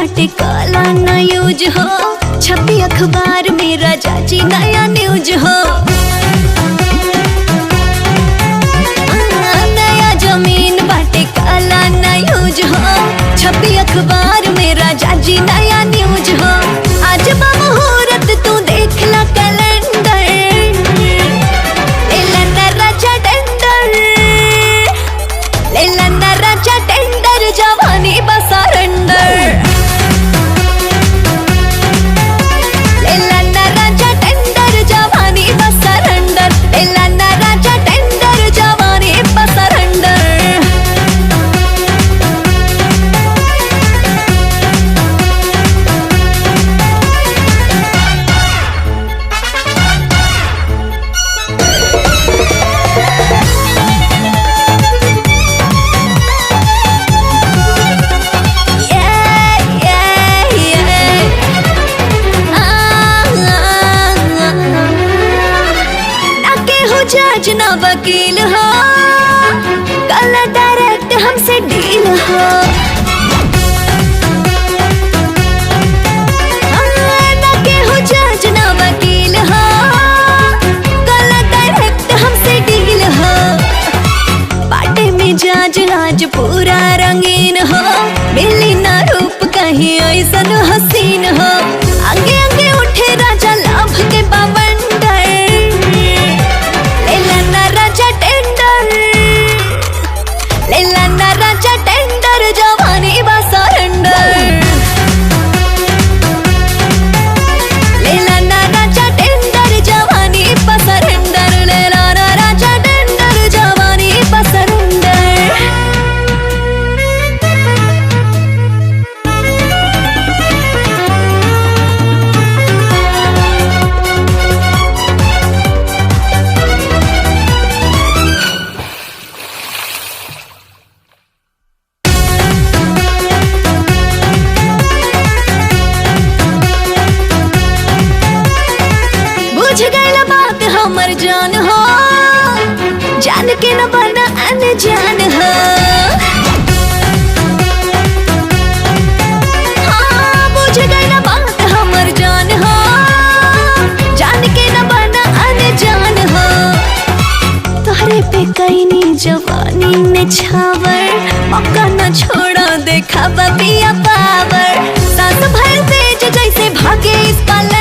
बाटे काला ना यूज हो, छपी अखबार में राजा जी नया न्यूज हो। नया जमीन बाटे काला ना यूज हो, छपी अखबार में राजा जी नया न्यूज हो। आज बा मुहूर्त तू देख ला कैलेंडर, लेला ना राजा टेंडर, लेला ना राजा टेंडर, जवानी बा सरेंडर। लेला ना राजा टेंडर, जवानी बा सरेंडर, लेला ना राजा टेंडर, जवानी बा सरेंडर। जज ना वकील हो, कल डायरेक्ट हमसे डील हो। ना केहू जज ना वकील हो, कल डायरेक्ट हमसे डील हो। बाटे में जज आज पूरा रंगीन हो, मिली ना रूप कहीं ऐसन हसीन हो। आगे आगे उठे राजा लाभ के बवंडर, लेला ना राजा टेंडर, जवानी बा सरेंडर। लेला ना राजा टेंडर, जवानी बा सरेंडर, लेला ना राजा टेंडर, जवानी बा सरेंडर। बुझ गइल बात हमर जान हो, जान के न बना अनजान हो। हाँ, बुझ गइल बात हमर जान हो, जान के न बना अनजान हो। तोहरे पे कईनी जवानी में छावर, मौका न छोड़ा देखा पिया पावर। सांस भर तेज जैसे भागे इस पल